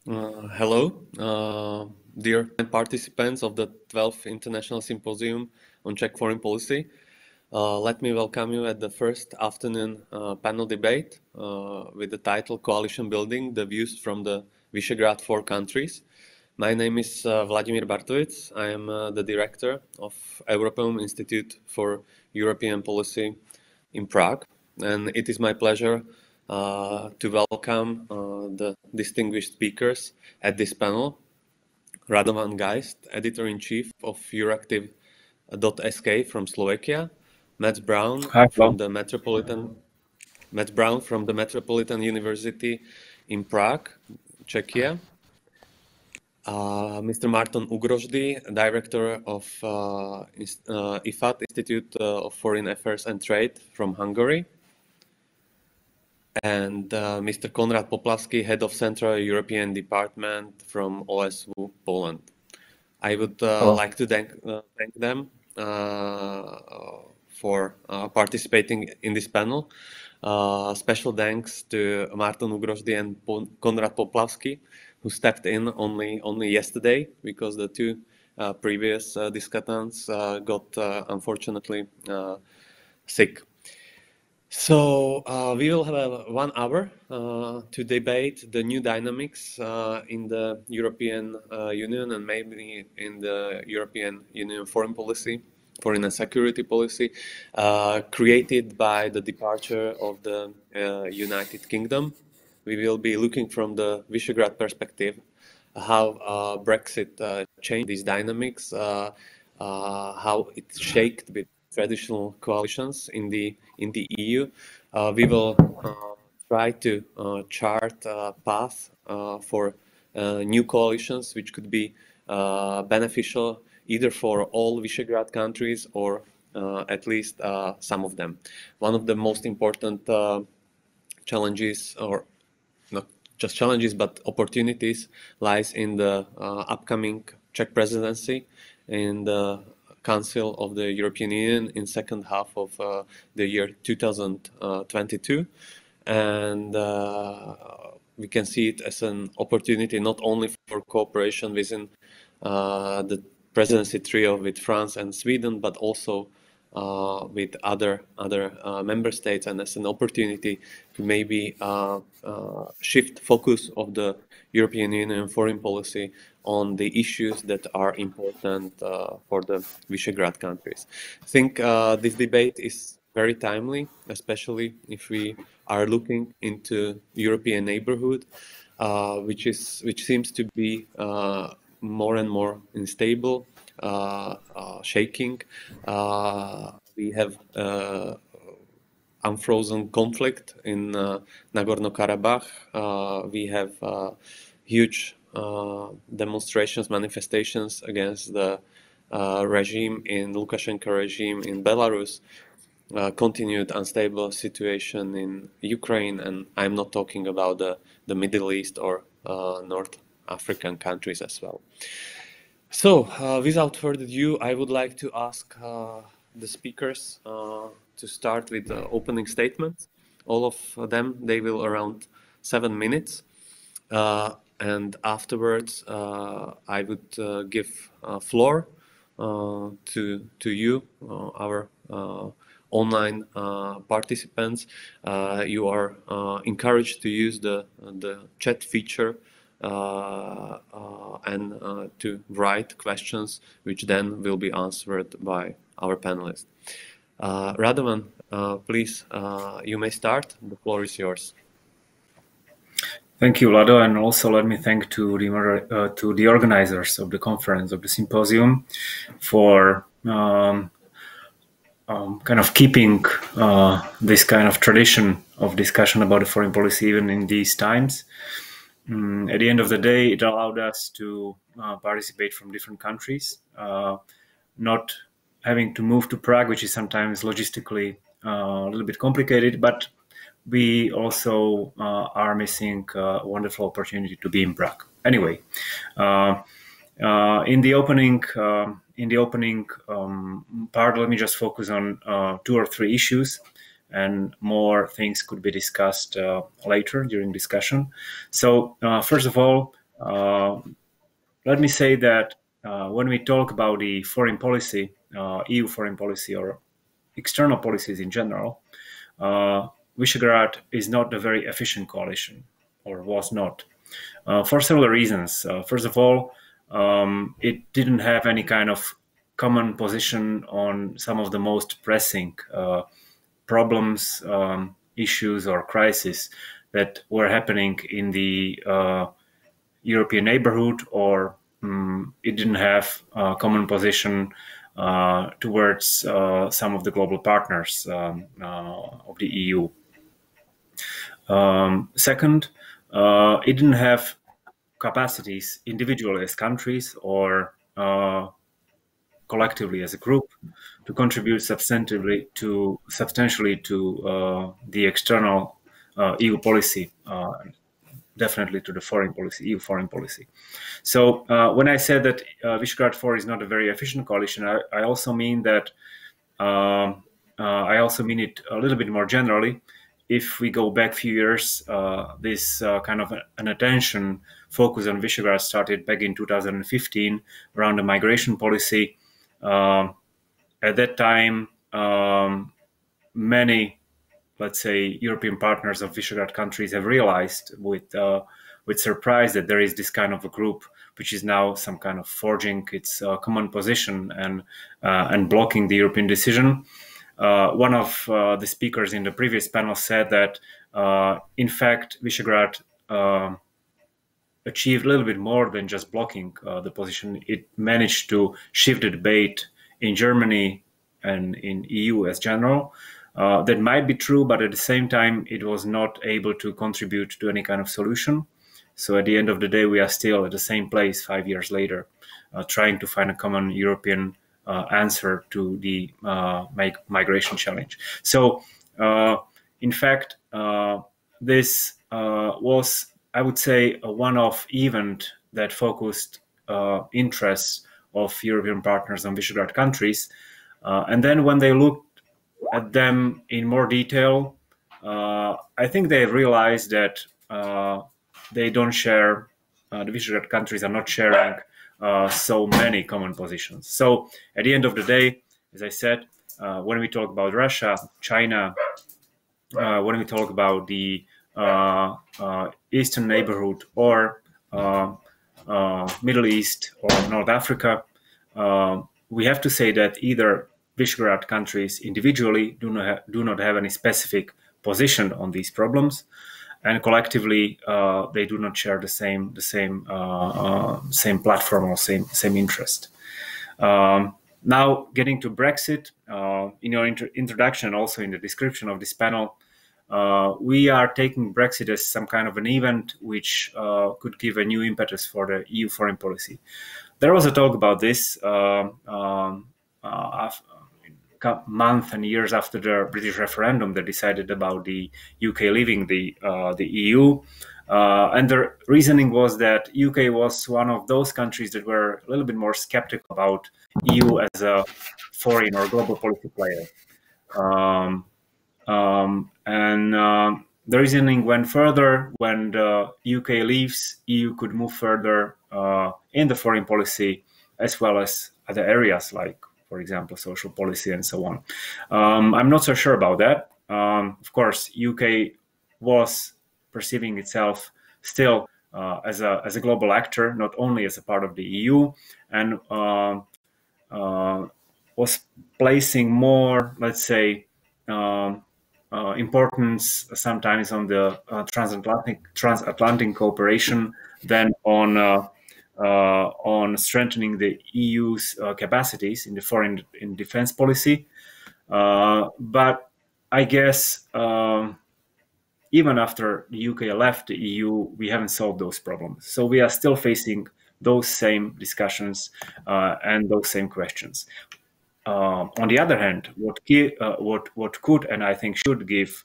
Hello, dear participants of the 12th International Symposium on Czech Foreign Policy. Let me welcome you at the first afternoon panel debate with the title Coalition Building, the Views from the Visegrad 4 Countries. My name is Vladimír Bartovic. I am the director of EUROPEUM Institute for European Policy in Prague, and it is my pleasure to welcome the distinguished speakers at this panel. Radovan Geist, editor-in-chief of EURACTIV.sk from Slovakia, Braun from the Metropolitan University in Prague, Czechia, Mr. Márton Ugrósdy, director of IFAT, Institute of Foreign Affairs and Trade from Hungary, and Mr. Konrad Poplawski, head of Central European Department from OSW, Poland. I would like to thank them for participating in this panel. Special thanks to Márton Ugrósdy and Konrad Poplawski, who stepped in only yesterday because the two previous discussants got unfortunately sick. So we will have 1 hour to debate the new dynamics in the European Union and maybe in the European Union foreign policy, foreign and security policy, created by the departure of the United Kingdom. We will be looking from the Visegrad perspective how Brexit changed these dynamics, how it shaped with traditional coalitions in the EU. We will try to chart a path for new coalitions, which could be beneficial either for all Visegrad countries or at least some of them. One of the most important challenges, or not just challenges, but opportunities, lies in the upcoming Czech presidency in the Council of the European Union in second half of the year 2022. And we can see it as an opportunity not only for cooperation within the presidency trio with France and Sweden, but also with other member states, and as an opportunity to maybe shift focus of the European Union foreign policy on the issues that are important for the Visegrad countries. I think this debate is very timely, especially if we are looking into European neighborhood, which seems to be more and more unstable, shaking. We have unfrozen conflict in Nagorno-Karabakh. We have huge demonstrations, manifestations against the regime in Lukashenko regime in Belarus, continued unstable situation in Ukraine, and I'm not talking about the Middle East or North African countries as well. So, without further ado, I would like to ask the speakers to start with the opening statements. All of them, they will around 7 minutes. And afterwards, I would give floor to you, our online participants. You are encouraged to use the chat feature and to write questions, which then will be answered by our panelists. Radovan, please, you may start. The floor is yours. Thank you, Vlado, and also let me thank to the organizers of the conference, of the symposium, for kind of keeping this kind of tradition of discussion about the foreign policy even in these times. At the end of the day, it allowed us to participate from different countries, not having to move to Prague, which is sometimes logistically a little bit complicated, but we also are missing a wonderful opportunity to be in Prague. Anyway, in the opening part, let me just focus on 2 or 3 issues, and more things could be discussed later during discussion. So first of all, let me say that when we talk about the foreign policy, EU foreign policy or external policies in general, Visegrad is not a very efficient coalition, or was not, for several reasons. First of all, it didn't have any kind of common position on some of the most pressing problems, issues, or crises that were happening in the European neighborhood, or it didn't have a common position towards some of the global partners of the EU. Second, it didn't have capacities individually as countries or collectively as a group to contribute substantially to the external EU policy, definitely to the foreign policy, EU foreign policy. So when I said that Visegrad 4 is not a very efficient coalition, I also mean that I also mean it a little bit more generally. If we go back a few years, this kind of an attention focus on Visegrad started back in 2015 around the migration policy. At that time, many, let's say, European partners of Visegrad countries have realized with surprise that there is this kind of a group which is now some kind of forging its common position and blocking the European decision. One of the speakers in the previous panel said that, in fact, Visegrad achieved a little bit more than just blocking the position. It managed to shift the debate in Germany and in EU as general. That might be true, but at the same time, it was not able to contribute to any kind of solution. So at the end of the day, we are still at the same place 5 years later, trying to find a common European answer to the migration challenge. So, in fact, this was, I would say, a one-off event that focused interests of European partners on Visegrad countries. And then when they looked at them in more detail, I think they realized that they don't share, the Visegrad countries are not sharing so many common positions. So at the end of the day, as I said, when we talk about Russia, China, when we talk about the Eastern neighborhood or Middle East or North Africa, we have to say that either Visegrad countries individually do not have any specific position on these problems, and collectively they do not share the same platform or same interest. Now, getting to Brexit, in your introduction, also in the description of this panel, we are taking Brexit as some kind of an event which could give a new impetus for the EU foreign policy. There was a talk about this month and years after the British referendum that decided about the UK leaving the EU. And the reasoning was that UK was one of those countries that were a little bit more skeptical about EU as a foreign or global policy player. The reasoning went further. When the UK leaves, EU could move further in the foreign policy, as well as other areas like, for example, social policy and so on. I'm not so sure about that. Of course, UK was perceiving itself still as a global actor, not only as a part of the EU, and was placing more, let's say, importance sometimes on the transatlantic cooperation than on strengthening the EU's capacities in the foreign and defense policy. But I guess even after the UK left the EU, we haven't solved those problems. So we are still facing those same discussions and those same questions. On the other hand, what could and I think should give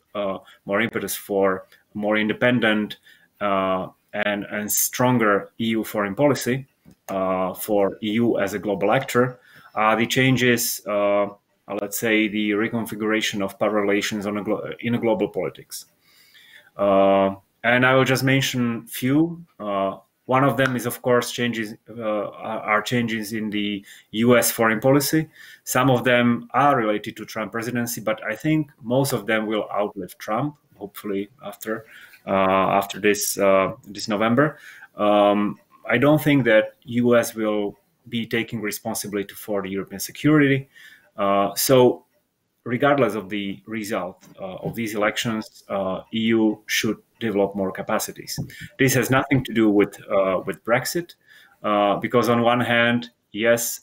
more impetus for more independent and stronger EU foreign policy for EU as a global actor are the changes, let's say, the reconfiguration of power relations in a global politics. And I will just mention few. One of them is, of course, changes in the U.S. foreign policy. Some of them are related to Trump presidency, but I think most of them will outlive Trump, hopefully after this November. I don't think that U.S. will be taking responsibility for the European security. So regardless of the result of these elections, EU should develop more capacities. This has nothing to do with Brexit, because on one hand, yes,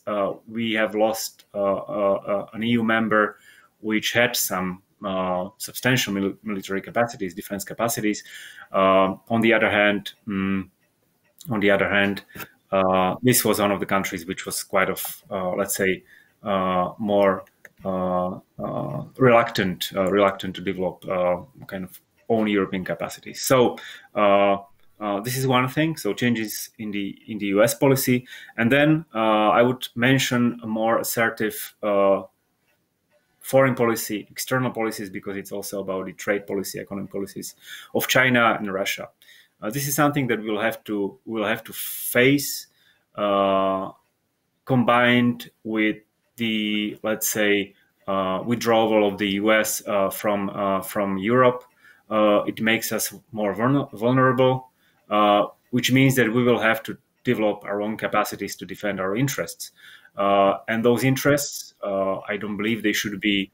we have lost an EU member which had some substantial military capacities, defense capacities. On the other hand, this was one of the countries which was quite of, let's say, more reluctant to develop kind of own European capacities. So this is one thing. So changes in the US policy, and then I would mention a more assertive foreign policy, external policies, because it's also about the trade policy, economic policies of China and Russia. This is something that we'll have to face, combined with the, let's say, withdrawal of the US from Europe. It makes us more vulnerable, which means that we will have to develop our own capacities to defend our interests. And those interests, I don't believe they should be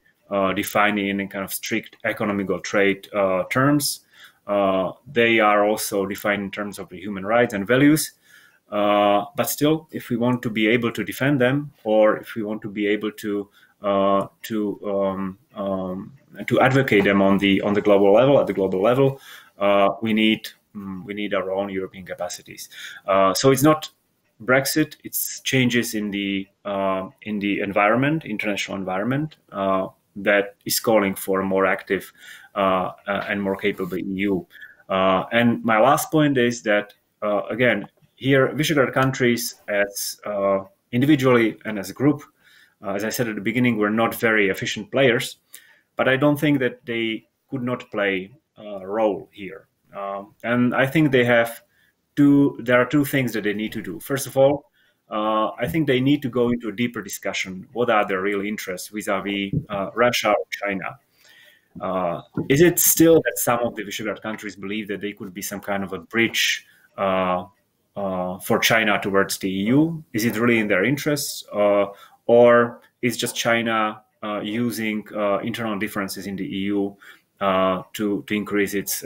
defined in a kind of strict economic or trade terms. They are also defined in terms of the human rights and values. But still, if we want to be able to defend them, or if we want to be able to advocate them on the global level, at the global level, we need our own European capacities. So it's not Brexit; it's changes in the environment, international environment, that is calling for a more active and more capable EU. And my last point is that again, here, Visegrad countries, as individually and as a group, as I said at the beginning, were not very efficient players, but I don't think that they could not play a role here. And I think there are two things that they need to do. First of all, I think they need to go into a deeper discussion. What are their real interests vis-a-vis Russia or China? Is it still that some of the Visegrad countries believe that they could be some kind of a bridge for China towards the EU? Is it really in their interests, or is just China using internal differences in the EU to increase its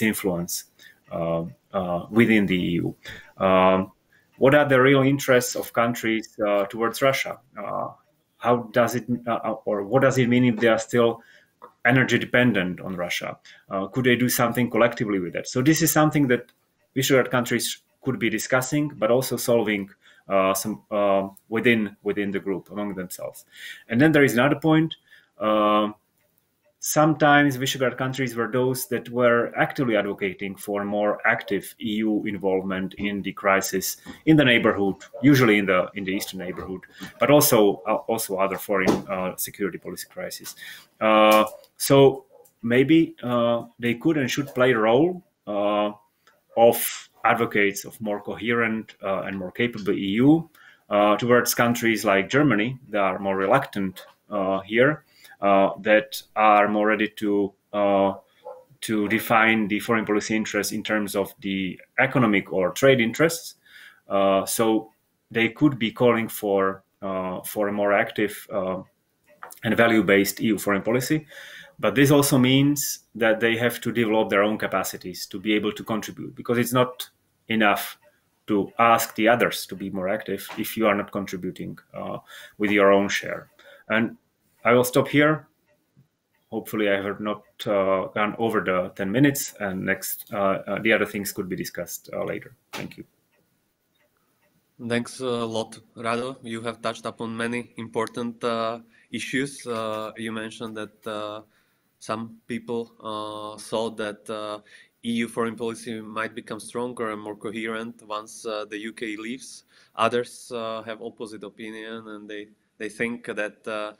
influence within the EU? What are the real interests of countries towards Russia? How does it, or what does it mean if they are still energy dependent on Russia? Could they do something collectively with that? So this is something that Visegrad countries could be discussing, but also solving some within the group among themselves. And then there is another point. Sometimes Visegrad countries were those that were actively advocating for more active EU involvement in the crisis in the neighborhood, usually in the eastern neighborhood, but also other foreign security policy crises. So maybe they could and should play a role of advocates of more coherent and more capable EU towards countries like Germany that are more reluctant here, that are more ready to define the foreign policy interests in terms of the economic or trade interests. So they could be calling for a more active and value-based EU foreign policy. But this also means that they have to develop their own capacities to be able to contribute, because it's not enough to ask the others to be more active if you are not contributing with your own share. And I will stop here. Hopefully I have not gone over the 10 minutes, and next the other things could be discussed later. Thank you. Thanks a lot, Rado. You have touched upon many important issues. You mentioned that some people thought that EU foreign policy might become stronger and more coherent once the UK leaves. Others have opposite opinion, and they think that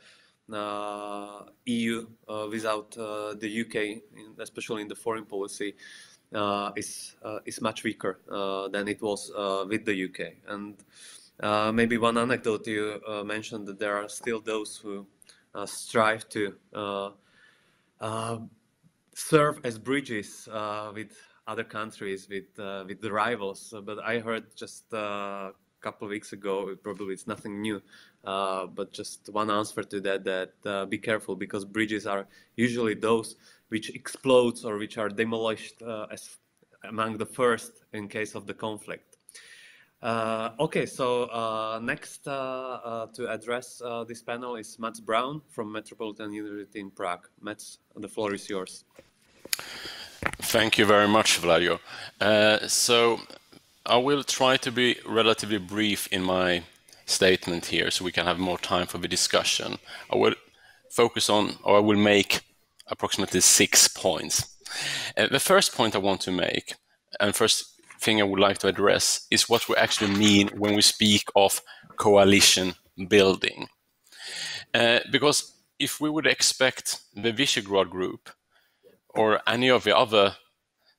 EU without the UK, especially in the foreign policy, is much weaker than it was with the UK. And maybe one anecdote you mentioned, that there are still those who strive to serve as bridges with other countries, with the rivals. But I heard just a couple of weeks ago, probably it's nothing new, but just one answer to that be careful, because bridges are usually those which explode or which are demolished as among the first in case of the conflict. Okay, so next to address this panel is Mats Braun from Metropolitan University in Prague. Mats, the floor is yours. Thank you very much, Vladimír. So I will try to be relatively brief in my statement here so we can have more time for the discussion. I will focus on, or I will make approximately 6 points. The first point I want to make, and first thing I would like to address, is what we actually mean when we speak of coalition building. Because if we would expect the Visegrad group or any of the other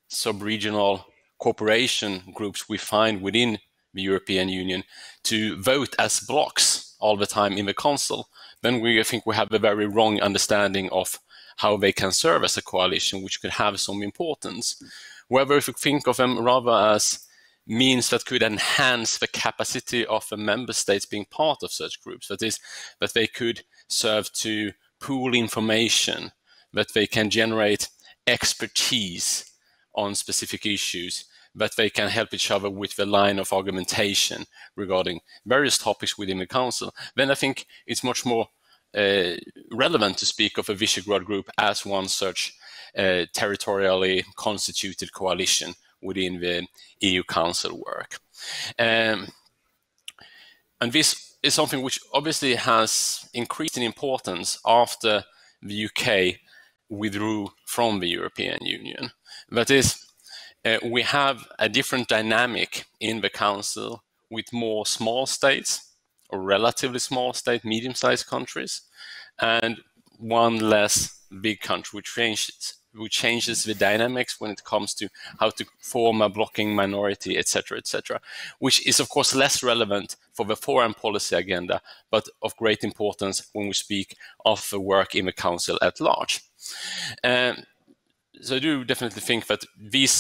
sub-regional cooperation groups we find within the European Union to vote as blocks all the time in the Council, then I think we have a very wrong understanding of how they can serve as a coalition, which could have some importance. However, if you think of them rather as means that could enhance the capacity of the member states being part of such groups, that is, that they could serve to pool information, that they can generate expertise on specific issues, that they can help each other with the line of argumentation regarding various topics within the Council, then I think it's much more relevant to speak of a Visegrad group as one such territorially constituted coalition within the EU Council work. And this is something which obviously has increased in importance after the UK withdrew from the European Union. That is, we have a different dynamic in the Council with more small states, or relatively small state, medium-sized countries, and one less big country, which changes the dynamics when it comes to how to form a blocking minority, etc., etc., which is, of course, less relevant for the foreign policy agenda, but of great importance when we speak of the work in the Council at large. So I do definitely think that these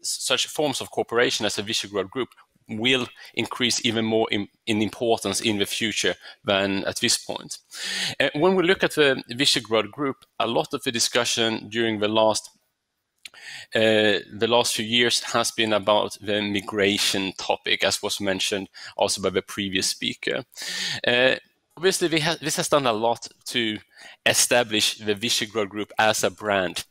such forms of cooperation as a Visegrad group will increase even more in importance in the future than at this point. When we look at the Visegrad group, a lot of the discussion during the last few years has been about the migration topic, as was mentioned also by the previous speaker. Obviously, this has done a lot to establish the Visegrad group as a brand,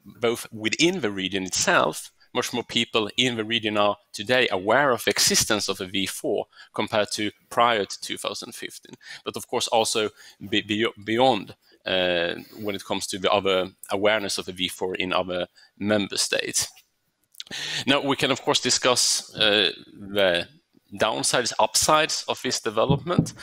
both within the region itself. Much more people in the region are today aware of the existence of a V4 compared to prior to 2015. But of course also beyond when it comes to the other awareness of the V4 in other member states. Now we can of course discuss the downsides, upsides of this development.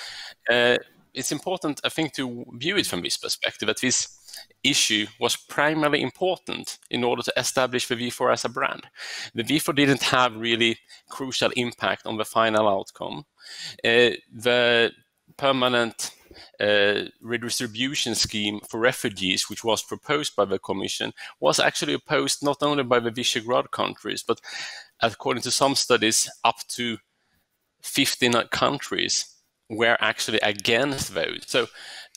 It's important, I think, to view it from this perspective, that this issue was primarily important in order to establish the V4 as a brand. The V4 didn't have really crucial impact on the final outcome. The permanent redistribution scheme for refugees, which was proposed by the Commission, was actually opposed not only by the Visegrad countries, but according to some studies, up to 15 countries were actually against those. So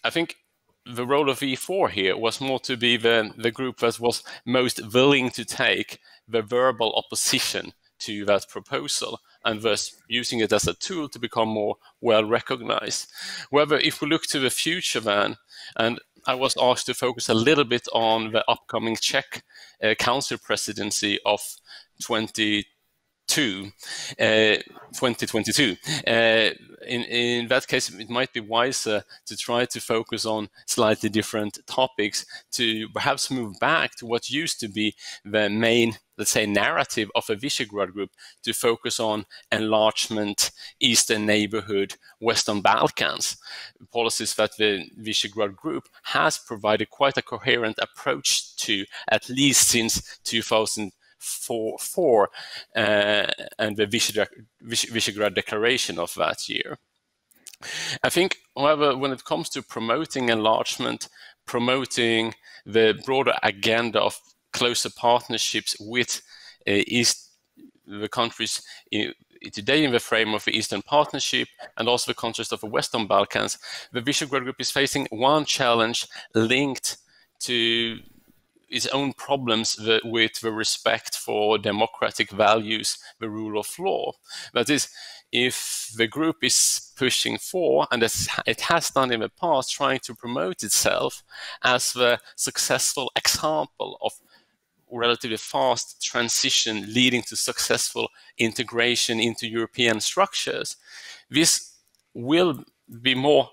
I think the role of V4 here was more to be the group that was most willing to take the verbal opposition to that proposal, and thus using it as a tool to become more well recognized. However, if we look to the future then, and I was asked to focus a little bit on the upcoming Czech Council presidency of 2022 2022. In that case, it might be wiser to try to focus on slightly different topics, to perhaps move back to what used to be the main, let's say, narrative of a Visegrad group, to focus on enlargement, Eastern neighborhood, Western Balkans, policies that the Visegrad group has provided quite a coherent approach to, at least since 2004 and the Visegrad Declaration of that year. I think, however, when it comes to promoting enlargement, promoting the broader agenda of closer partnerships with the countries today in the frame of the Eastern Partnership and also the context of the Western Balkans, the Visegrad Group is facing one challenge linked to its own problems with the respect for democratic values, the rule of law. That is, if the group is pushing for, and it has done in the past, trying to promote itself as the successful example of relatively fast transition leading to successful integration into European structures, this will be more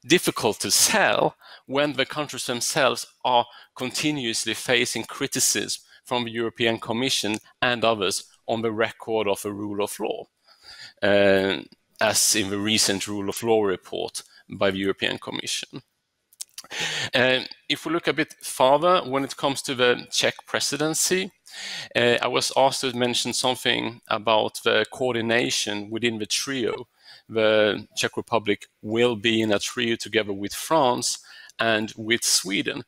difficult to sell when the countries themselves are continuously facing criticism from the European Commission and others on the record of a rule of law, as in the recent rule of law report by the European Commission. If we look a bit farther, when it comes to the Czech presidency, I was asked to mention something about the coordination within the trio. The Czech Republic will be in a trio together with France and with Sweden.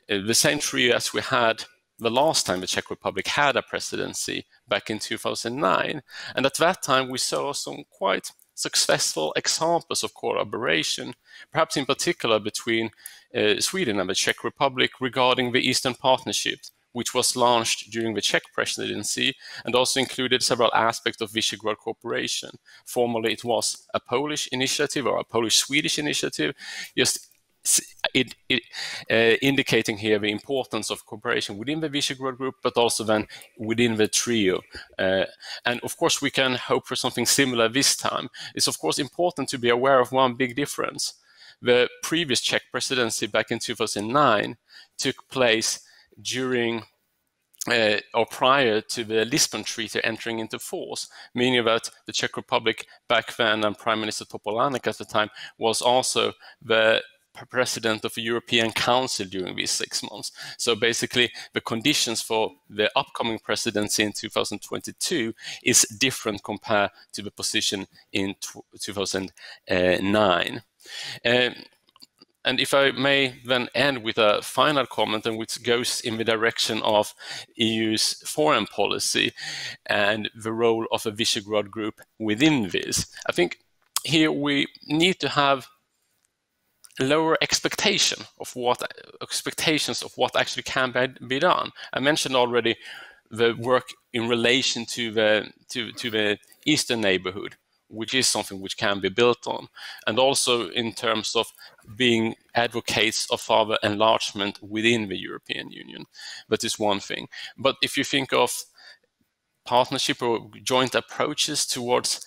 The same trio as we had the last time the Czech Republic had a presidency back in 2009. And at that time, we saw some quite successful examples of collaboration, perhaps in particular between Sweden and the Czech Republic regarding the Eastern Partnership, which was launched during the Czech presidency and also included several aspects of Visegrad cooperation. Formerly, it was a Polish initiative or a Polish-Swedish initiative, just indicating here the importance of cooperation within the Visegrad group, but also then within the trio. And of course, we can hope for something similar this time. It's of course important to be aware of one big difference. The previous Czech presidency back in 2009 took place during or prior to the Lisbon Treaty entering into force, meaning that the Czech Republic back then and Prime Minister Topolánek at the time was also the president of the European Council during these 6 months. So basically, the conditions for the upcoming presidency in 2022 is different compared to the position in 2009. And if I may then end with a final comment, and which goes in the direction of EU's foreign policy and the role of a Visegrad group within this. I think here we need to have lower expectations of what actually can be done. I mentioned already the work in relation to the Eastern neighborhood, which is something which can be built on, and also in terms of being advocates of further enlargement within the European Union. That is one thing. But if you think of partnership or joint approaches towards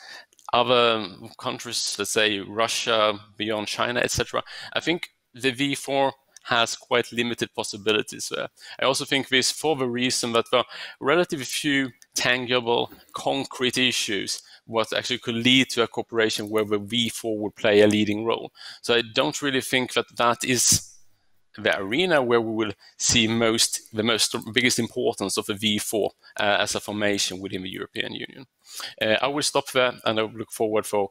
other countries, let's say Russia, beyond China, etc., I think the V4 has quite limited possibilities there. I also think this for the reason that there are relatively few tangible, concrete issues what actually could lead to a cooperation where the V4 would play a leading role. So I don't really think that that is the arena where we will see the biggest importance of the V4 as a formation within the European Union. I will stop there, and I look forward for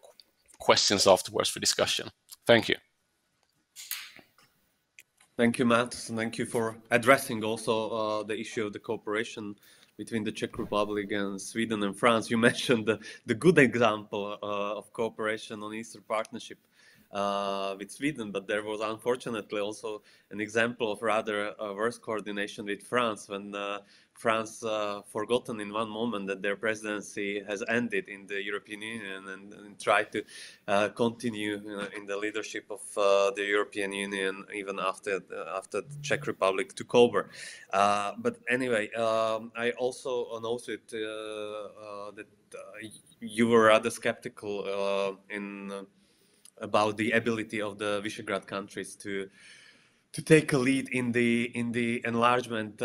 questions afterwards for discussion. Thank you. Thank you, Matt. Thank you for addressing also the issue of the cooperation between the Czech Republic and Sweden and France. You mentioned the good example of cooperation on Eastern Partnership. with Sweden, but there was unfortunately also an example of rather worse coordination with France when France forgotten in one moment that their presidency has ended in the European Union and tried to continue in the leadership of the European Union even after the Czech Republic took over. But anyway, I also noted that you were rather skeptical about the ability of the Visegrad countries to take a lead in the enlargement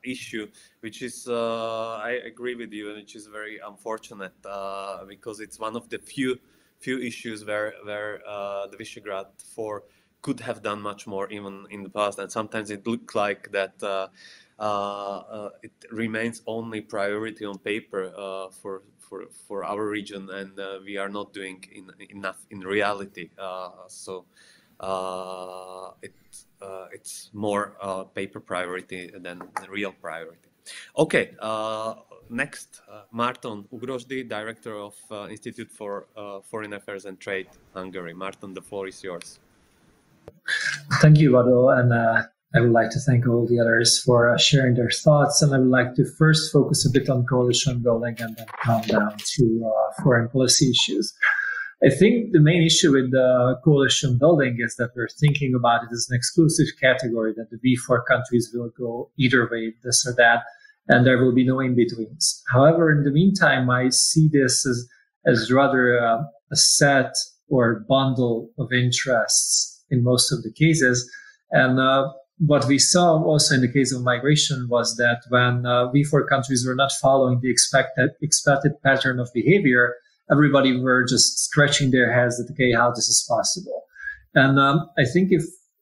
issue, which is I agree with you, and which is very unfortunate because it's one of the few issues where the Visegrad 4 could have done much more even in the past, and sometimes it looked like that it remains only priority on paper for our region, and we are not doing enough in reality. It's more paper priority than the real priority. Okay, next, Márton Ugrósdy, Director of Institute for Foreign Affairs and Trade, Hungary. Márton, the floor is yours. Thank you, Vado, and I would like to thank all the others for sharing their thoughts. And I would like to first focus a bit on coalition building and then come down to foreign policy issues. I think the main issue with the coalition building is that we're thinking about it as an exclusive category, that the V4 countries will go either way, this or that, and there will be no in-betweens. However, in the meantime, I see this as rather a set or bundle of interests in most of the cases. And what we saw also in the case of migration was that when V4 countries were not following the expected pattern of behavior, everybody were just scratching their heads that, okay, how this is possible. And I think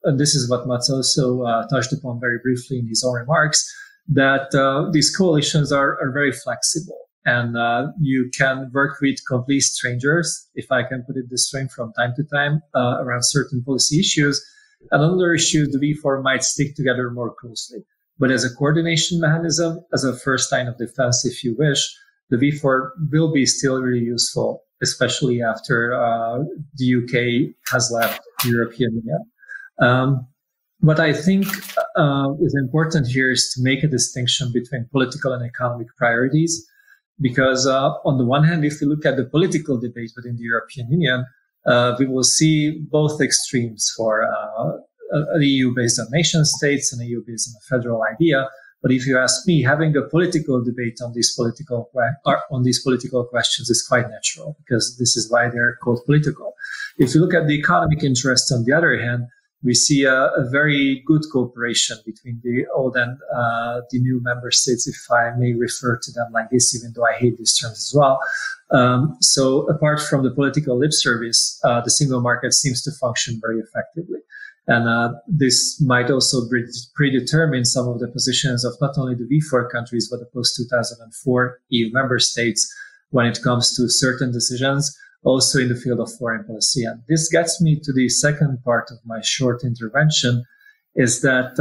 and this is what Mats also touched upon very briefly in his own remarks, that these coalitions are very flexible. And you can work with complete strangers, if I can put it this way, from time to time around certain policy issues. And on other issues, the V4 might stick together more closely. But as a coordination mechanism, as a first line of defense, if you wish, the V4 will be still really useful, especially after the UK has left the European Union. What I think is important here is to make a distinction between political and economic priorities, because on the one hand, if we look at the political debate within the European Union, we will see both extremes for an EU based on nation states and an EU based on a federal idea. But if you ask me, having a political debate on these political questions is quite natural, because this is why they're called political. If you look at the economic interest, on the other hand, we see a very good cooperation between the old and the new member states, if I may refer to them like this, even though I hate these terms as well. So apart from the political lip service, the single market seems to function very effectively. And this might also predetermine some of the positions of not only the V4 countries, but the post-2004 EU member states when it comes to certain decisions, also in the field of foreign policy. And this gets me to the second part of my short intervention, is that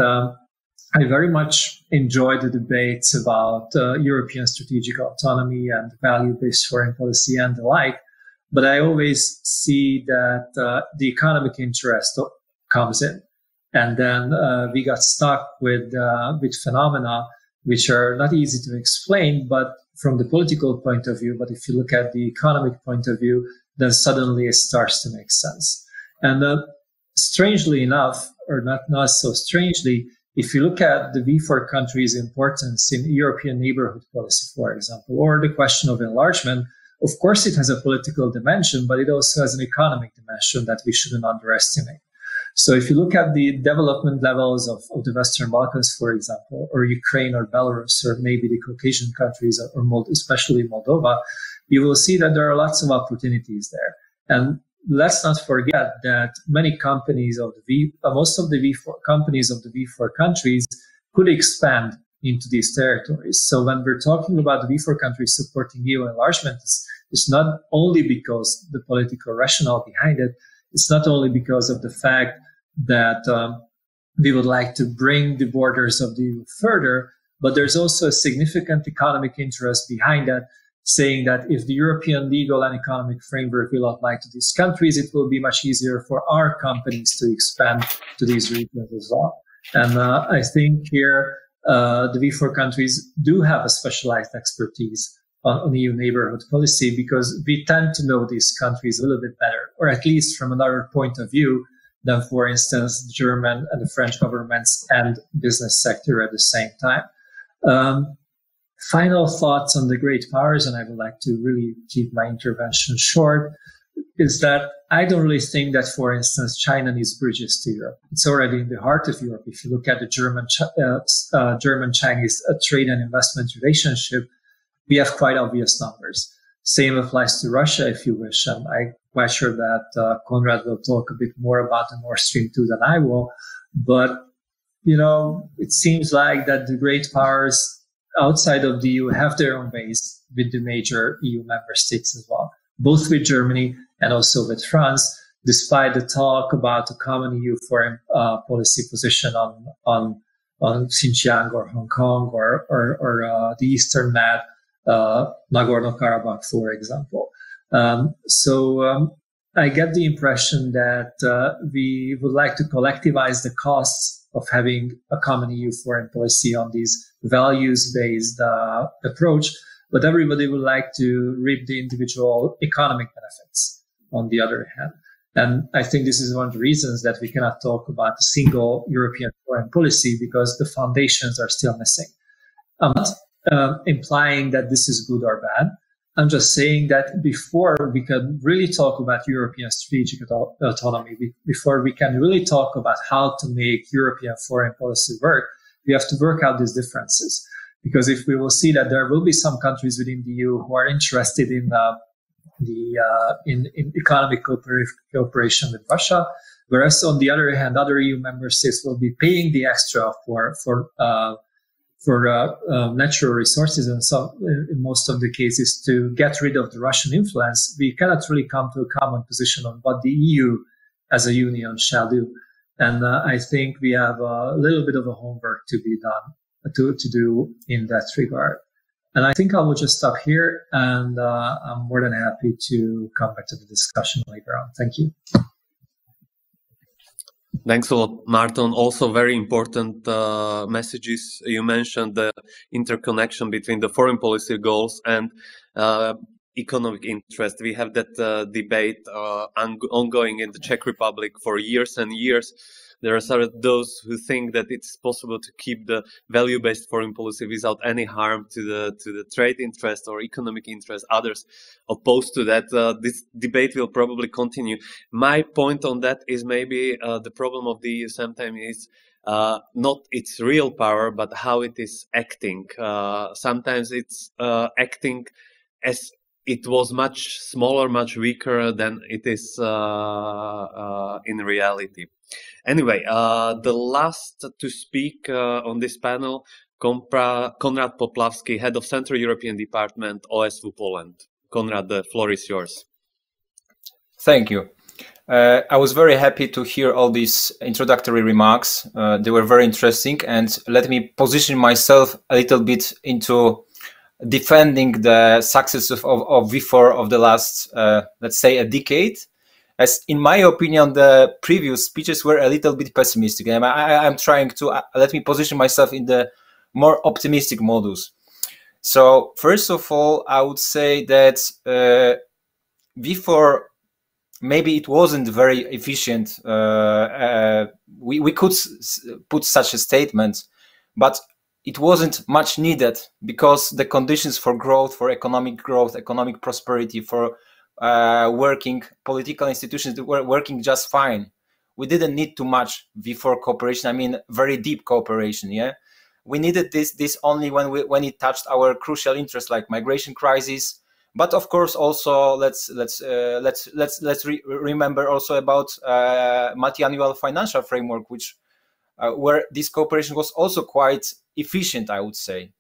I very much enjoy the debates about European strategic autonomy and value-based foreign policy and the like, but I always see that the economic interest comes in. And then we got stuck with phenomena which are not easy to explain, but from the political point of view, but if you look at the economic point of view, then suddenly it starts to make sense. And strangely enough, or not so strangely, if you look at the V4 countries' importance in European neighborhood policy, for example, or the question of enlargement, of course it has a political dimension, but it also has an economic dimension that we shouldn't underestimate. So if you look at the development levels of the Western Balkans, for example, or Ukraine or Belarus, or maybe the Caucasian countries, or especially Moldova, you will see that there are lots of opportunities there. And let's not forget that many companies of most of the V4 companies of the V4 countries could expand into these territories. So when we're talking about the V4 countries supporting EU enlargement, it's not only because the political rationale behind it. It's not only because of the fact that we would like to bring the borders of the EU further, but there's also a significant economic interest behind that, saying that if the European legal and economic framework will apply to these countries, it will be much easier for our companies to expand to these regions as well. And I think here the V4 countries do have a specialized expertise on EU neighborhood policy, because we tend to know these countries a little bit better, or at least from another point of view than, for instance, the German and the French governments and business sector at the same time. Final thoughts on the great powers, and I would like to really keep my intervention short, is that I don't really think that, for instance, China needs bridges to Europe. It's already in the heart of Europe. If you look at the German-Chinese trade and investment relationship, we have quite obvious numbers. Same applies to Russia, if you wish. And I'm quite sure that Konrad will talk a bit more about the Nord Stream 2 than I will. But, you know, it seems like that the great powers outside of the EU have their own ways with the major EU member states as well, both with Germany and also with France, despite the talk about a common EU foreign policy position on Xinjiang or Hong Kong or the Eastern Med, Nagorno-Karabakh, for example. So I get the impression that we would like to collectivize the costs of having a common EU foreign policy on these values-based approach, but everybody would like to reap the individual economic benefits on the other hand. And I think this is one of the reasons that we cannot talk about a single European foreign policy, because the foundations are still missing. I'm not implying that this is good or bad. I'm just saying that before we can really talk about European strategic autonomy, before we can really talk about how to make European foreign policy work, we have to work out these differences. Because if we will see that there will be some countries within the EU who are interested in economic cooperation with Russia, whereas on the other hand, other EU member states will be paying the extra for natural resources, and so in most of the cases to get rid of the Russian influence, we cannot really come to a common position on what the EU as a union shall do. And I think we have a little bit of a homework to be done to do in that regard. And I think I will just stop here, and I'm more than happy to come back to the discussion later on. Thank you. Thanks a lot, Márton. Also very important messages. You mentioned the interconnection between the foreign policy goals and economic interest. We have that debate ongoing in the Czech Republic for years and years. There are those who think that it's possible to keep the value-based foreign policy without any harm to the trade interest or economic interest. Others opposed to that. This debate will probably continue. My point on that is maybe the problem of the EU sometimes is not its real power, but how it is acting. Sometimes it's acting as it was much smaller, much weaker than it is in reality. Anyway, the last to speak on this panel, Konrad Poplawski, Head of Central European Department, OSW Poland. Konrad, the floor is yours. Thank you. I was very happy to hear all these introductory remarks. They were very interesting, and let me position myself a little bit into defending the success of V4 of the last, let's say, a decade. As in my opinion, the previous speeches were a little bit pessimistic. I'm trying to let me position myself in the more optimistic modus. So first of all, I would say that V4, maybe it wasn't very efficient. We could put such a statement, but it wasn't much needed, because the conditions for growth, economic prosperity, for working political institutions were working just fine. We didn't need too much V4 cooperation. I mean, very deep cooperation. Yeah, we needed this only when it touched our crucial interests like migration crisis. But of course, also let's remember also about multi-annual financial framework, which where this cooperation was also quite efficient, I would say.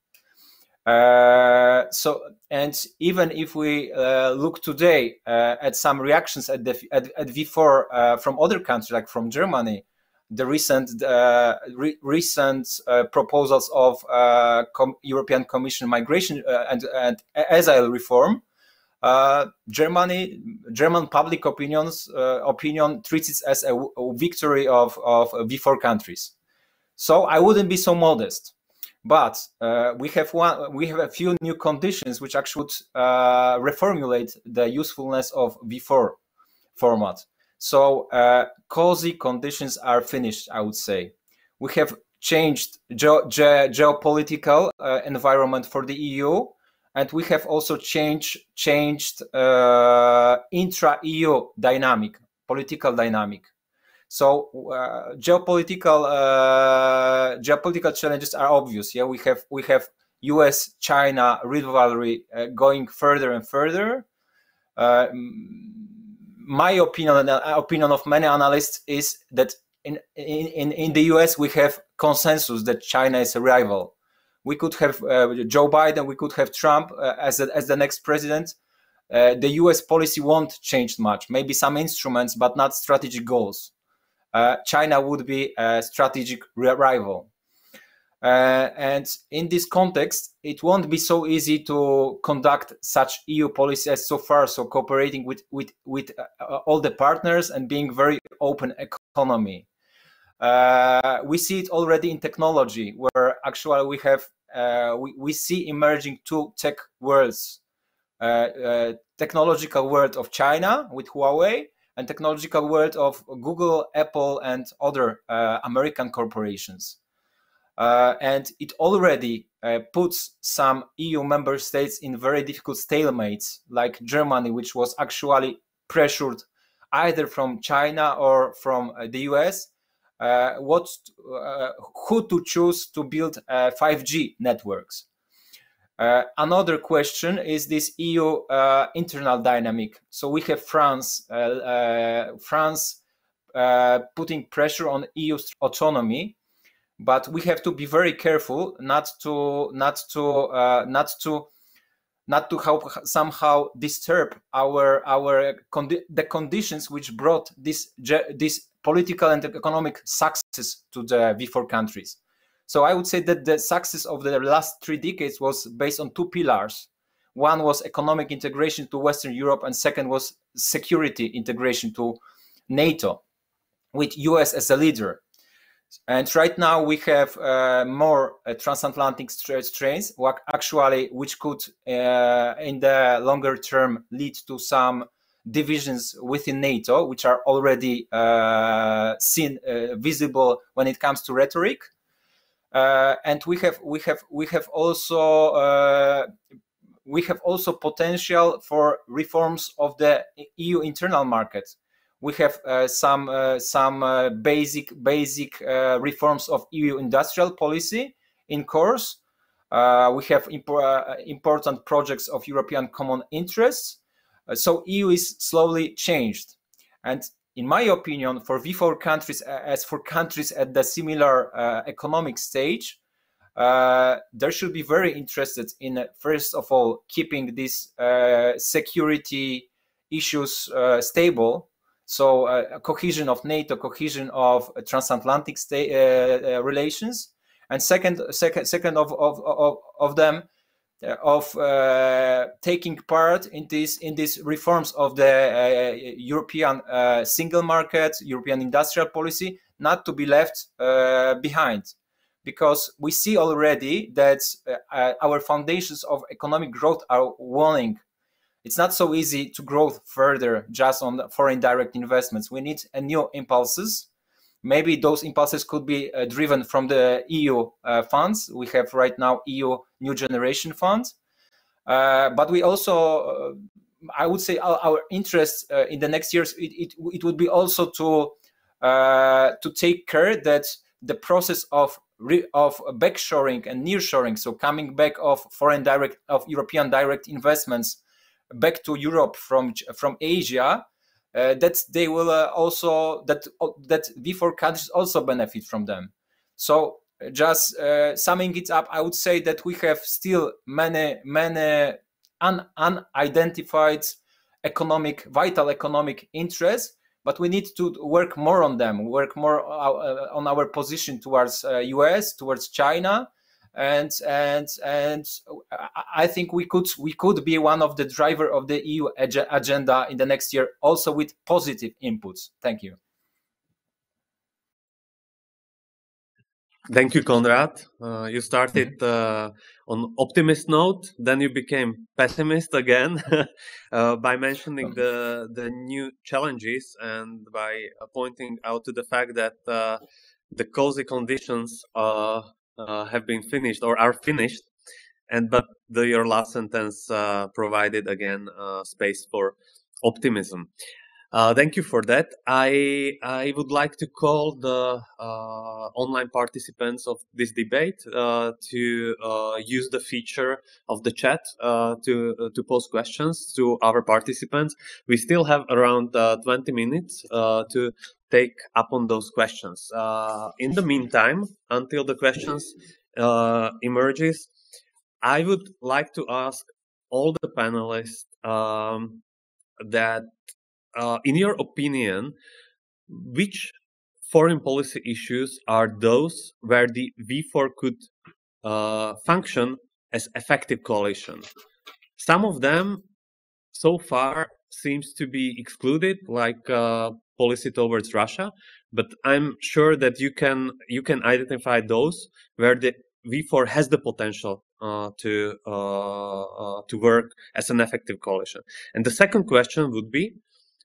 So, and even if we look today at some reactions at V4 from other countries, like from Germany, the recent proposals of European Commission migration and asylum reform, German public opinion treats it as a victory of V4 countries. So I wouldn't be so modest, but we have a few new conditions which actually would reformulate the usefulness of V4 format. So cozy conditions are finished, I would say. We have changed geopolitical environment for the EU, and we have also changed intra-EU political dynamic. So geopolitical challenges are obvious. Yeah, we have US-China rivalry going further and further. My opinion and the opinion of many analysts is that in the US we have consensus that China is a rival. We could have Joe Biden, we could have Trump as the next president. The US policy won't change much. Maybe some instruments, but not strategic goals. China would be a strategic rival. And in this context, it won't be so easy to conduct such EU policy as so far. So cooperating with all the partners and being very open economy. We see it already in technology, where actually we have we see emerging two tech worlds: technological world of China with Huawei, and technological world of Google, Apple, and other American corporations. And it already puts some EU member states in very difficult stalemates, like Germany, which was actually pressured either from China or from the US, who to choose to build 5G networks. Another question is this EU internal dynamic. So we have France putting pressure on EU autonomy, but we have to be very careful not to somehow disturb the conditions which brought this political and economic success to the V4 countries. So I would say that the success of the last 3 decades was based on 2 pillars. One was economic integration to Western Europe, and second was security integration to NATO, with US as a leader. And right now we have more transatlantic strains, which could, in the longer term, lead to some divisions within NATO, which are already visible when it comes to rhetoric. And we have also potential for reforms of the EU internal market. We have some basic reforms of EU industrial policy in course. We have important projects of European common interests. So EU is slowly changed. And in my opinion, for V4 countries, as for countries at the similar economic stage, they should be very interested in, first of all, keeping these security issues stable. So cohesion of NATO, cohesion of transatlantic relations, and second of them, taking part in these reforms of the European single market, European industrial policy, not to be left behind, because we see already that our foundations of economic growth are waning. It's not so easy to grow further just on the foreign direct investments. We need new impulses. Maybe those impulses could be driven from the EU funds. We have right now EU New Generation Fund. But we also, I would say our interest in the next years, it would be also to take care that the process of backshoring and nearshoring, so coming back of European direct investments back to Europe from Asia, that they will that V4 countries also benefit from them. So just summing it up, I would say that we have still many unidentified vital economic interests, but we need to work more on them, work more on our position towards US, towards China, and I think we could be one of the driver of the EU agenda in the next year, also with positive inputs. Thank you. Thank you, Konrad. You started on optimist note, then you became pessimist again by mentioning the new challenges and by pointing out to the fact that the cozy conditions have been finished or are finished, but your last sentence provided again space for optimism. Thank you for that. I would like to call the online participants of this debate to use the feature of the chat to pose questions to our participants. We still have around 20 minutes to take up on those questions. In the meantime, until the questions emerges, I would like to ask all the panelists that in your opinion, which foreign policy issues are those where the V4 could function as effective coalition? Some of them so far seems to be excluded, like policy towards Russia, but I'm sure that you can identify those where the V4 has the potential to work as an effective coalition. And the second question would be,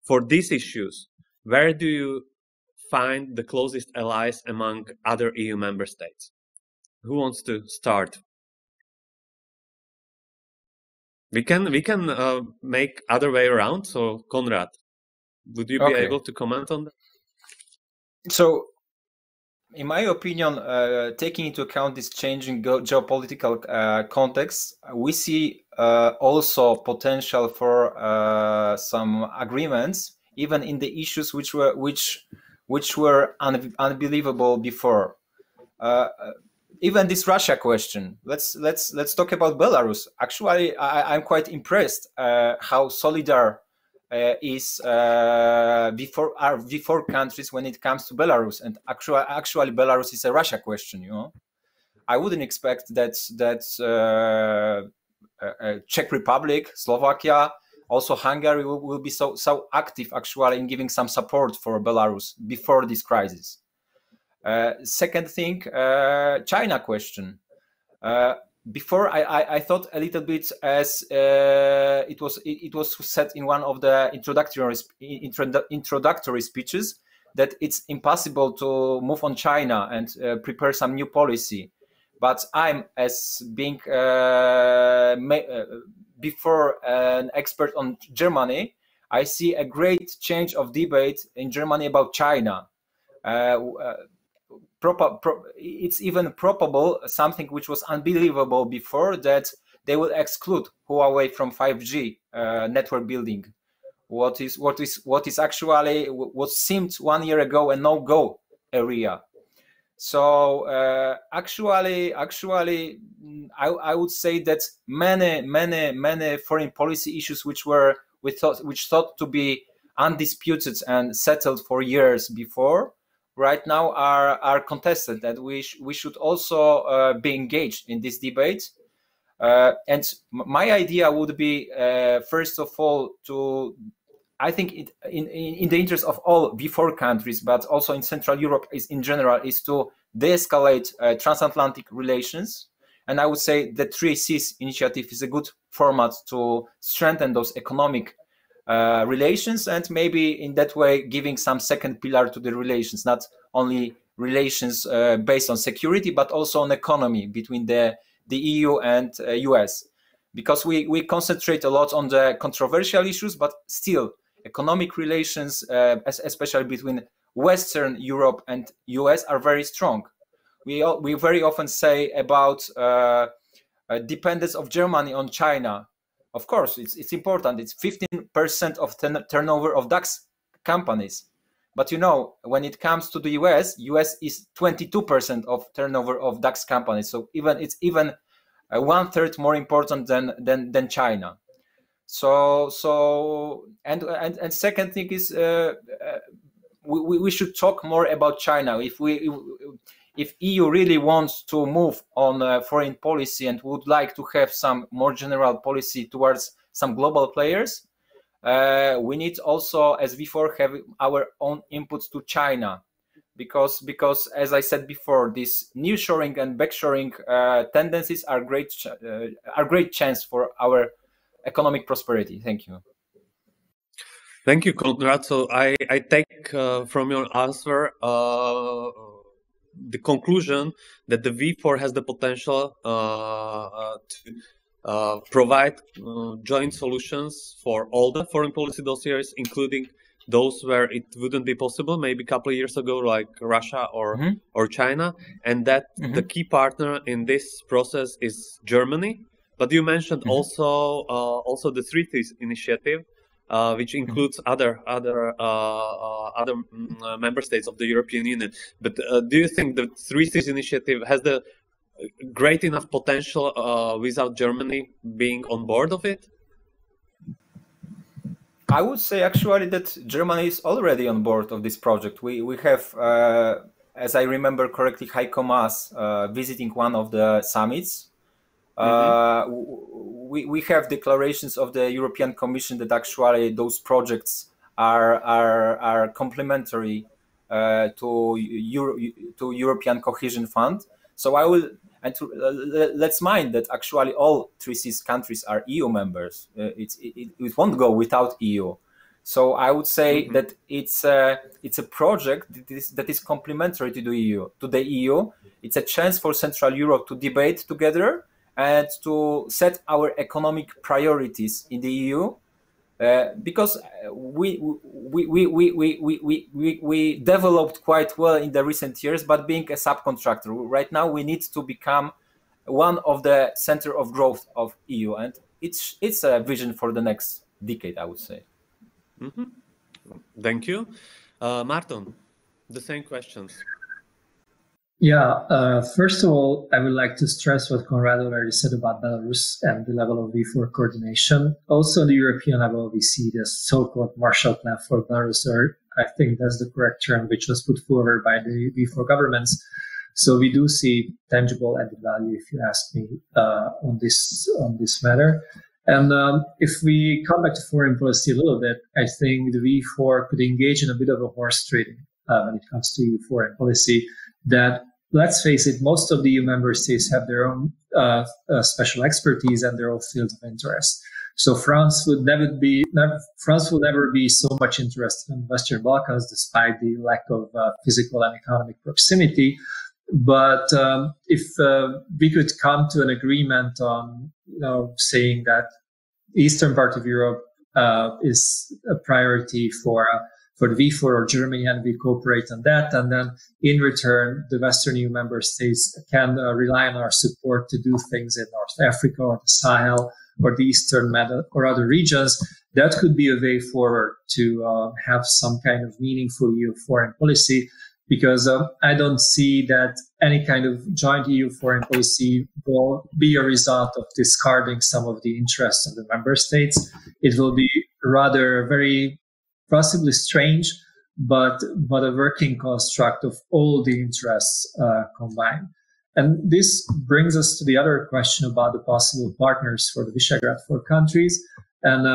for these issues, where do you find the closest allies among other EU member states? Who wants to start? We can make other way around. So, Konrad, would you be able to comment on that? So, in my opinion, taking into account this changing geopolitical context, we see also potential for some agreements, even in the issues which were unbelievable before. Even this Russia question. Let's talk about Belarus. Actually, I'm quite impressed how solidar is V4 countries when it comes to Belarus, and actually Belarus is a Russia question. You know, I wouldn't expect that Czech Republic, Slovakia, also Hungary will be so active actually in giving some support for Belarus before this crisis. Second thing, China question. Before I thought a little bit as it was said in one of the introductory speeches that it's impossible to move on China and prepare some new policy. But I'm, as being before an expert on Germany, I see a great change of debate in Germany about China. It's even probable, something which was unbelievable before, that they will exclude Huawei from 5G network building. What is actually what seemed 1 year ago a no-go area. So actually, I would say that many foreign policy issues which thought to be undisputed and settled for years before, right now are contested, that we should also be engaged in this debate. And my idea would be, first of all, I think in the interest of all V4 countries, but also in Central Europe in general, is to de-escalate transatlantic relations. And I would say the 3Cs initiative is a good format to strengthen those economic relations, and maybe in that way giving some second pillar to the relations, not only relations based on security, but also on economy between the EU and US. Because we concentrate a lot on the controversial issues, but still economic relations, especially between Western Europe and US, are very strong. We very often say about dependence of Germany on China. Of course, it's important. It's 15% of turnover of DAX companies. But you know, when it comes to the US is 22% of turnover of DAX companies. So it's even 1/3 more important than China. And second thing is we should talk more about China. If EU really wants to move on foreign policy and would like to have some more general policy towards some global players, we need also, as before, have our own inputs to China, because as I said before, these nearshoring and backshoring tendencies are great chance for our economic prosperity. Thank you. Thank you, Konrad. So I take from your answer the conclusion that the V4 has the potential to provide joint solutions for all the foreign policy dossiers, including those where it wouldn't be possible maybe a couple of years ago, like Russia or China, and that the key partner in this process is Germany. But you mentioned also the Three Seas initiative, which includes other member states of the European Union. But do you think the Three Seas initiative has the great enough potential without Germany being on board of it? I would say actually that Germany is already on board of this project. We have, as I remember correctly, Heiko Maas visiting one of the summits. We have declarations of the European Commission that actually those projects are complementary to European Cohesion Fund. So I will, let's mind that actually all Three Seas countries are EU members. It won't go without EU. So I would say that it's a project that is complementary to the EU. It's a chance for Central Europe to debate together and to set our economic priorities in the EU, because we developed quite well in the recent years, but being a subcontractor, right now we need to become one of the center of growth of EU, and it's a vision for the next decade, I would say. Thank you. Márton, the same questions. Yeah, first of all, I would like to stress what Konrad already said about Belarus and the level of V4 coordination. Also, on the European level, we see this so-called Marshall Plan for Belarus, or I think that's the correct term, which was put forward by the V4 governments. So we do see tangible added value, if you ask me, on this matter. And if we come back to foreign policy a little bit, I think the V4 could engage in a bit of a horse trading when it comes to EU foreign policy. That, let's face it, most of the EU member states have their own special expertise and their own fields of interest. So France will never be so much interested in the Western Balkans, despite the lack of physical and economic proximity. But if we could come to an agreement on, saying that the eastern part of Europe is a priority for the V4 or Germany, and we cooperate on that. And then in return, the Western EU member states can rely on our support to do things in North Africa or the Sahel or the Eastern Med or other regions. That could be a way forward to have some kind of meaningful EU foreign policy, because I don't see that any kind of joint EU foreign policy will be a result of discarding some of the interests of the member states. It will be rather very possibly strange, but a working construct of all the interests combined. And this brings us to the other question about the possible partners for the Visegrad 4 countries. And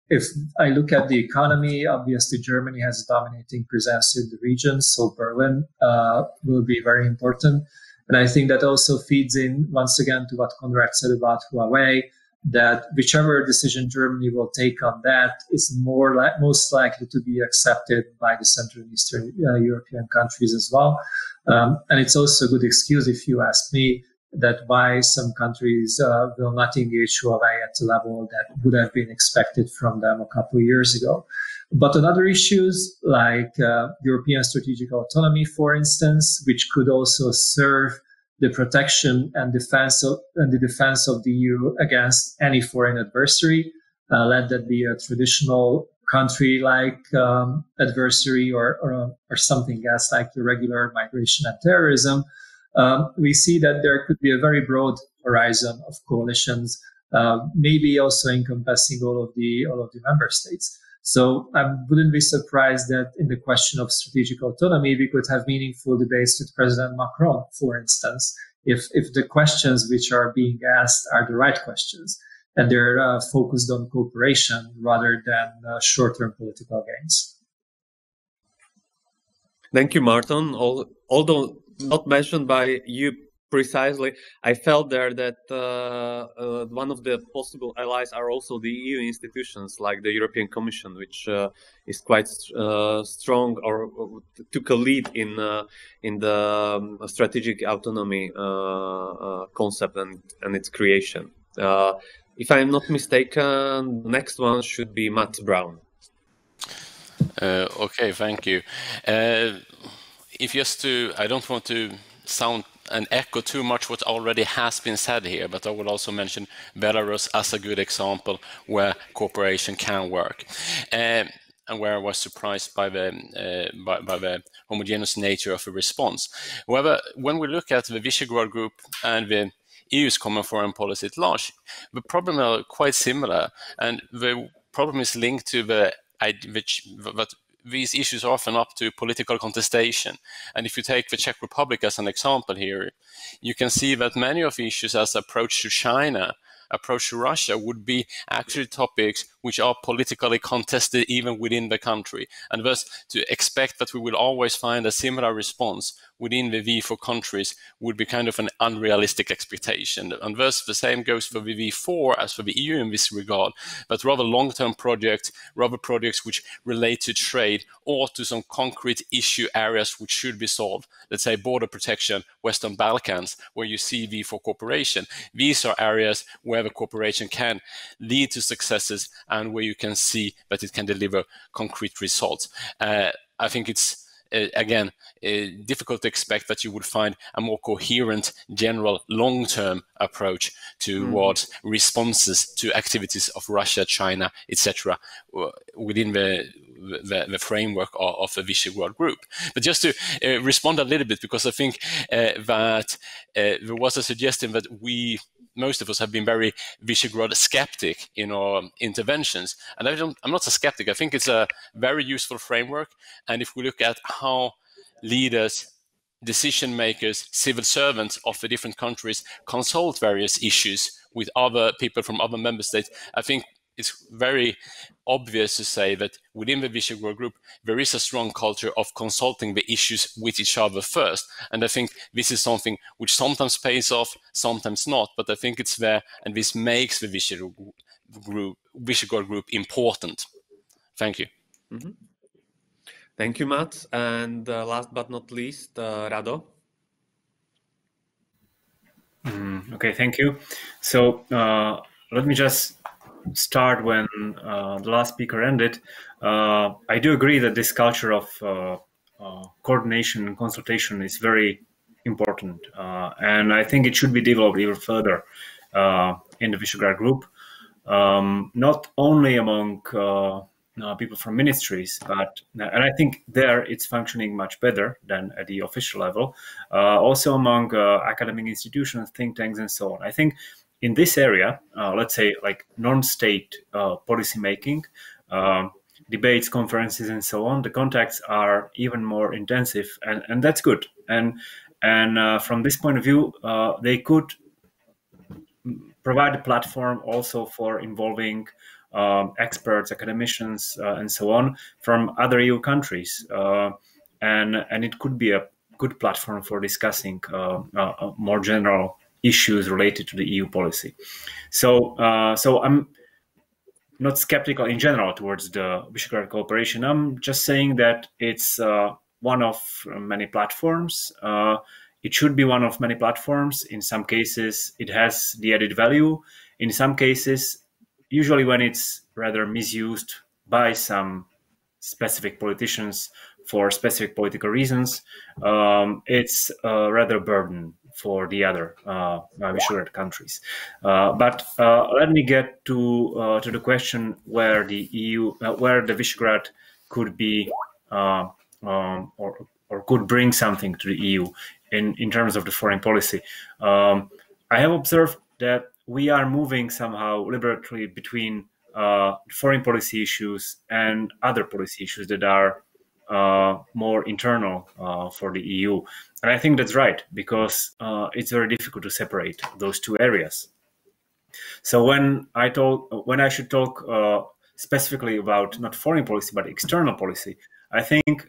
if I look at the economy, obviously Germany has a dominating presence in the region, so Berlin will be very important. And I think that also feeds in once again to what Konrad said about Huawei, that whichever decision Germany will take on that is most likely to be accepted by the Central and Eastern European countries as well. And it's also a good excuse, if you ask me, that why some countries will not engage Huawei at the level that would have been expected from them a couple of years ago. But on other issues like European strategic autonomy, for instance, which could also serve the protection and defense of the EU against any foreign adversary, let that be a traditional country-like adversary or something else like irregular migration and terrorism. We see that there could be a very broad horizon of coalitions maybe also encompassing all of the member states. So I wouldn't be surprised that in the question of strategic autonomy, we could have meaningful debates with President Macron, for instance, if the questions which are being asked are the right questions and they're focused on cooperation rather than short-term political gains. Thank you, Márton. Although not mentioned by you precisely, I felt there that one of the possible allies are also the EU institutions, like the European Commission, which is quite strong or took a lead in the strategic autonomy concept and its creation. If I am not mistaken, the next one should be Mats Braun. Okay, thank you. I don't want to sound and echo too much what already has been said here, but I will also mention Belarus as a good example where cooperation can work, and where I was surprised by the homogeneous nature of the response. However, when we look at the Visegrad Group and the EU's common foreign policy at large, the problem are quite similar, and the problem is linked to that these issues are often up to political contestation. And if you take the Czech Republic as an example here, you can see that many of the issues as approach to China, approach to Russia would be actually topics which are politically contested even within the country. And thus to expect that we will always find a similar response within the V4 countries would be kind of an unrealistic expectation. And thus the same goes for the V4 as for the EU in this regard, but rather long-term projects, rather projects which relate to trade or to some concrete issue areas which should be solved. Let's say border protection, Western Balkans, where you see V4 cooperation. These are areas where the cooperation can lead to successes and where you can see that it can deliver concrete results. I think it's again, difficult to expect that you would find a more coherent, general, long-term approach towards responses to activities of Russia, China, etc., within the framework of the Visegrad Group. But just to respond a little bit, because I think that there was a suggestion that most of us have been very Visegrad skeptic in our interventions. And I'm not a skeptic. I think it's a very useful framework. And if we look at how leaders, decision makers, civil servants of the different countries consult various issues with other people from other member states, I think it's very obvious to say that within the Visegrad Group, there is a strong culture of consulting the issues with each other first. And I think this is something which sometimes pays off, sometimes not. But I think it's there, and this makes the Visegrad Group important. Thank you. Mm-hmm. Thank you, Mats. And last but not least, Rado. Okay, thank you. So let me just start when the last speaker ended. I do agree that this culture of coordination and consultation is very important, and I think it should be developed even further in the Visegrad Group, not only among people from ministries, but and I think there it's functioning much better than at the official level, also among academic institutions, think tanks, and so on. I think in this area, let's say like non-state policy making, debates, conferences, and so on, the contacts are even more intensive, and that's good. And from this point of view, they could provide a platform also for involving experts, academicians, and so on from other EU countries, and it could be a good platform for discussing more general issues related to the EU policy. So I'm not skeptical in general towards the Visegrad cooperation. I'm just saying that it's one of many platforms. It should be one of many platforms. In some cases, it has the added value. In some cases, usually when it's rather misused by some specific politicians for specific political reasons, it's rather a burden for the other Visegrad countries. But let me get to the question where the EU, where the Visegrad could be or could bring something to the EU in terms of the foreign policy. I have observed that we are moving somehow liberally between foreign policy issues and other policy issues that are more internal for the EU. And I think that's right, because it's very difficult to separate those two areas. So when I should talk specifically about not foreign policy but external policy, I think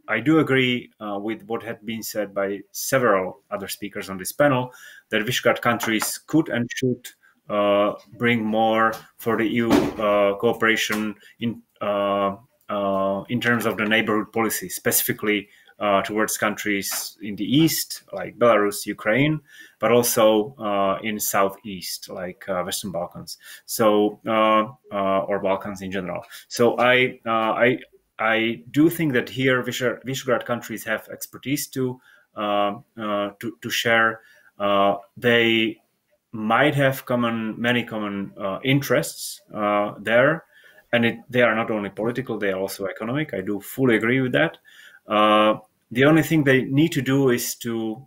I do agree with what had been said by several other speakers on this panel, that Visegrad countries could and should bring more for the EU cooperation in terms of the neighborhood policy, specifically towards countries in the east, like Belarus, Ukraine, but also in southeast, like Western Balkans, so or Balkans in general. So I do think that here Visegrad countries have expertise to share. They might have many common interests there, and they are not only political; they are also economic. I do fully agree with that. The only thing they need to do is to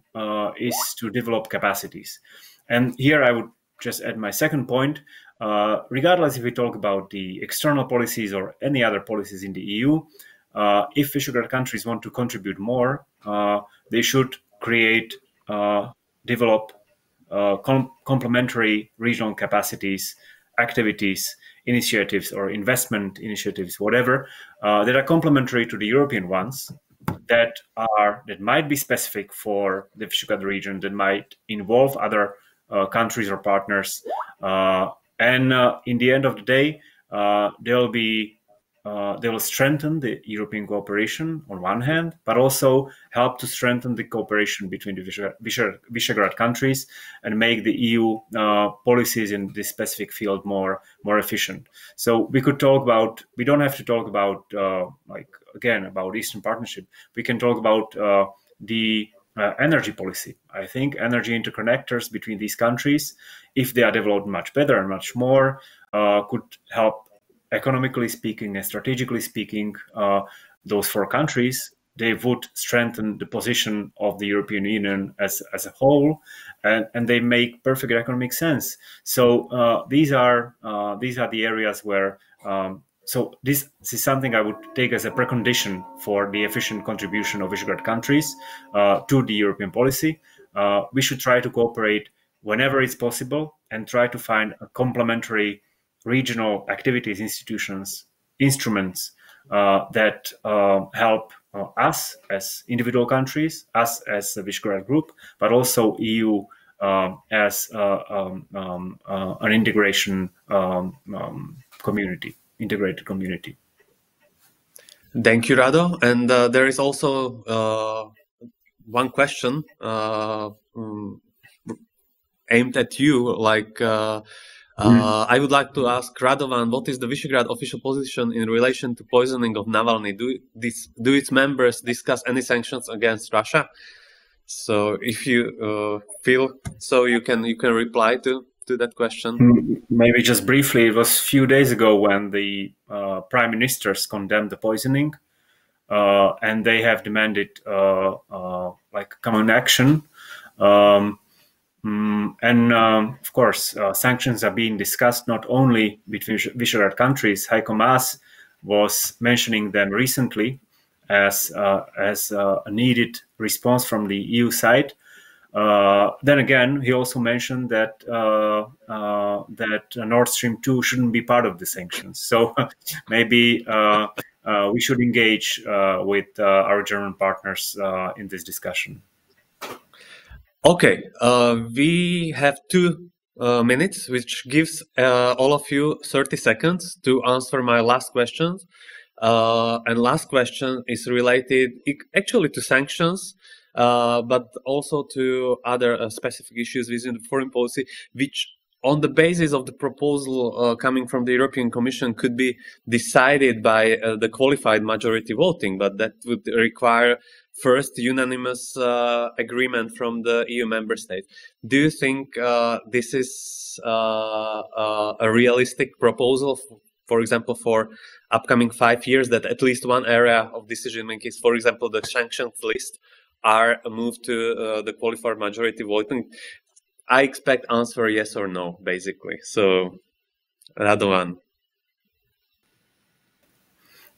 develop capacities. And here I would just add my second point. Regardless if we talk about the external policies or any other policies in the EU, if Visegrad countries want to contribute more, they should develop complementary regional capacities, activities, initiatives, or investment initiatives, whatever, that are complementary to the European ones, that might be specific for the Visegrad region, that might involve other countries or partners, and in the end of the day, they will strengthen the European cooperation on one hand, but also help to strengthen the cooperation between the Visegrad countries and make the EU policies in this specific field more efficient. So we don't have to talk about about Eastern Partnership. We can talk about the energy policy. I think energy interconnectors between these countries, if they are developed much better and much more, could help economically speaking and strategically speaking, those four countries. They would strengthen the position of the European Union as a whole, and they make perfect economic sense. So these are the areas where. So this is something I would take as a precondition for the efficient contribution of Visegrad countries to the European policy. We should try to cooperate whenever it's possible and try to find a complementary regional activities, institutions, instruments that help us as individual countries, us as the Visegrad group, but also EU as an integration community. Integrated community. Thank you, Rado. And there is also one question aimed at you. I would like to ask Radovan, what is the Visegrad official position in relation to poisoning of Navalny? Do its members discuss any sanctions against Russia? So if you feel so, you can reply to that question. Maybe just briefly, it was a few days ago when the prime ministers condemned the poisoning, and they have demanded common action. And of course, sanctions are being discussed not only between Visegrad countries. Heiko Maas was mentioning them recently as a needed response from the EU side. Then again, he also mentioned that Nord Stream 2 shouldn't be part of the sanctions. So maybe we should engage with our German partners in this discussion. Okay, we have 2 minutes, which gives all of you 30 seconds to answer my last question. And last question is related actually to sanctions, but also to other specific issues within the foreign policy, which on the basis of the proposal coming from the European Commission could be decided by the qualified majority voting, but that would require first unanimous agreement from the EU member states. Do you think this is a realistic proposal, for example, for upcoming 5 years, that at least one area of decision making, for example, the sanctions list, are moved to the qualified majority voting? I expect answer yes or no, basically. So, Radovan.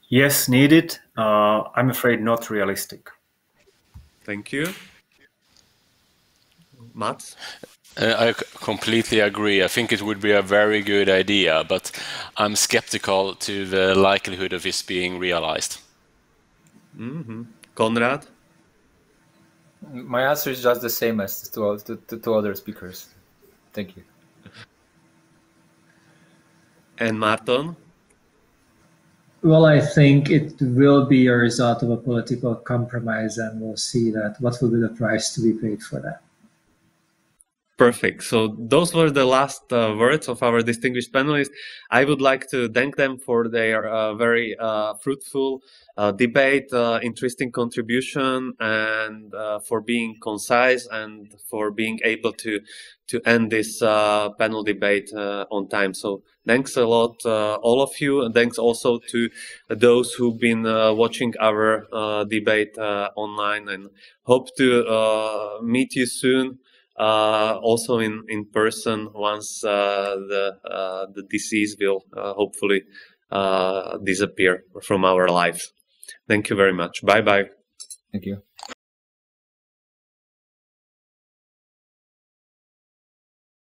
Yes, needed. I'm afraid not realistic. Thank you. Mats? I completely agree. I think it would be a very good idea, but I'm skeptical to the likelihood of this being realized. Konrad? My answer is just the same as to other speakers. Thank you. And Márton? Well, I think it will be a result of a political compromise, and we'll see that what will be the price to be paid for that. Perfect. So those were the last words of our distinguished panelists. I would like to thank them for their very fruitful debate, interesting contribution, and for being concise and for being able to end this panel debate on time. So thanks a lot, all of you, and thanks also to those who've been watching our debate online, and hope to meet you soon. Also in person once the disease will hopefully disappear from our lives. Thank you very much. Bye bye. Thank you.